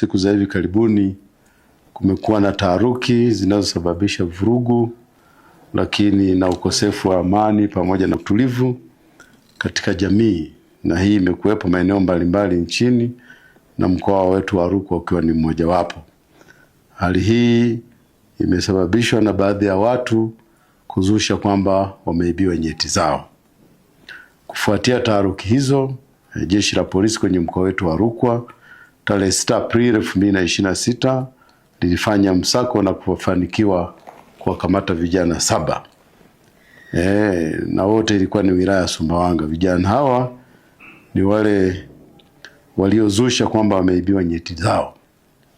siku za hivi karibuni kumekuwa na taharuki zinazosababisha vurugu, lakini na ukosefu wa amani pamoja na utulivu katika jamii, na hii imekuwepo maeneo mbalimbali nchini na mkoa wetu wa Rukwa ukiwa ni mmoja wapo. Hali hii imesababishwa na baadhi ya watu kuzusha kwamba wameibiwa nyeti zao. Kufuatia taharuki hizo, Jeshi la Polisi kwenye mkoa wetu wa Rukwa tarehe 6 Aprili 2026 lilifanya msako na kufanikiwa kuwakamata vijana 7. Na wote ilikuwa ni wilaya ya Sumbawanga. Vijana hawa ni wale waliozusha kwamba wameibiwa nyeti zao.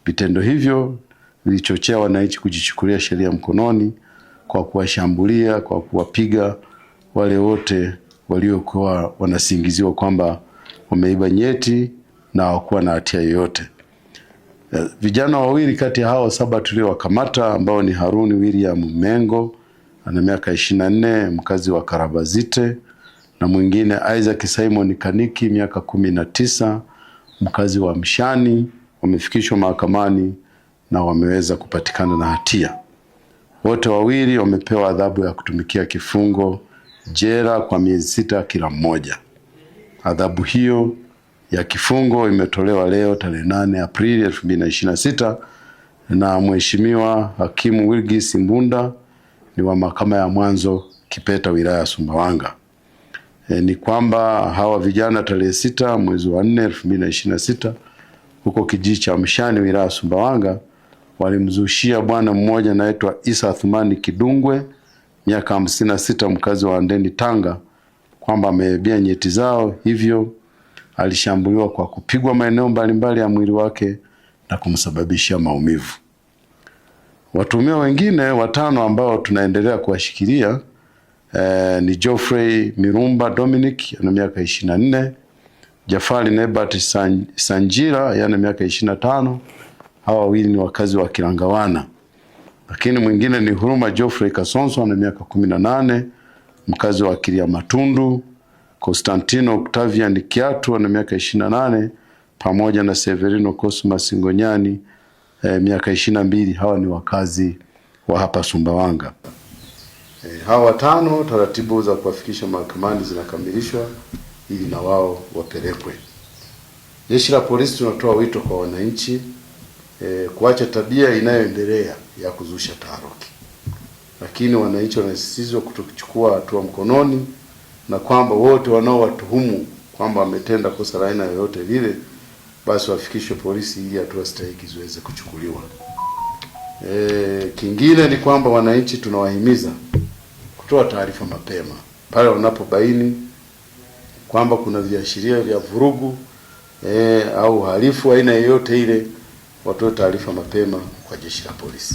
Vitendo hivyo vilichochea wananchi kujichukulia sheria mkononi kwa kuwashambulia, kwa kuwapiga wale wote waliokuwa wanasingiziwa kwamba wameiba nyeti na hawakuwa na hatia yoyote. Vijana wawili kati ya hao 7 tuliowakamata ambao ni Haruni William Mengo ana miaka 24, mkazi wa Karabazite, na mwingine Isaac Simon Kaniki miaka 19, mkazi wa Mshani, wamefikishwa mahakamani na wameweza kupatikana na hatia. Wote wawili wamepewa adhabu ya kutumikia kifungo jela kwa miezi 6 kila mmoja. Adhabu hiyo ya kifungo imetolewa leo tarehe 8 Aprili 2026 na Mheshimiwa Hakimu Wilgis Mbunda ni wa Mahakama ya Mwanzo Kipeta wilaya ya Sumbawanga. Ni kwamba hawa vijana tarehe 6 mwezi wa 4 2026 huko kijiji cha Mshani wilaya ya Sumbawanga walimzushia bwana mmoja anaitwa Isa Athumani Kidungwe miaka 56, mkazi wa Ndeni Tanga, kwamba ameibia nyeti zao, hivyo alishambuliwa kwa kupigwa maeneo mbalimbali ya mwili wake na kumsababishia maumivu. Watuhumiwa wengine 5 ambao tunaendelea kuwashikilia ni Geoffrey Mirumba Dominic ana miaka 24, Jafari Nebat Sanjira yana miaka 25. Hawa wawili ni wakazi wa Kilangawana. Lakini mwingine ni Huruma Geoffrey Kasonso ana miaka 18, mkazi wa Kiria Matundu. Constantino Octavian Kiatu ana miaka 28 pamoja na Severino Cosmas Ngonyani miaka 22. Hawa ni wakazi wa hapa Sumbawanga. Hawa 5 taratibu za kuwafikisha mahakamani zinakamilishwa ili na wao wapelekwe. Jeshi la Polisi tunatoa wito kwa wananchi kuacha tabia inayoendelea ya kuzusha taharuki. Lakini wananchi wanasisitizwa kutochukua hatua mkononi, na kwamba wote wanaowatuhumu kwamba wametenda kosa la aina yoyote lile basi wafikishwe polisi ili hatua stahiki ziweze kuchukuliwa. Kingine ni kwamba wananchi tunawahimiza kutoa taarifa mapema pale wanapobaini kwamba kuna viashiria vya vurugu au uhalifu aina yoyote ile, watoe taarifa mapema kwa Jeshi la Polisi.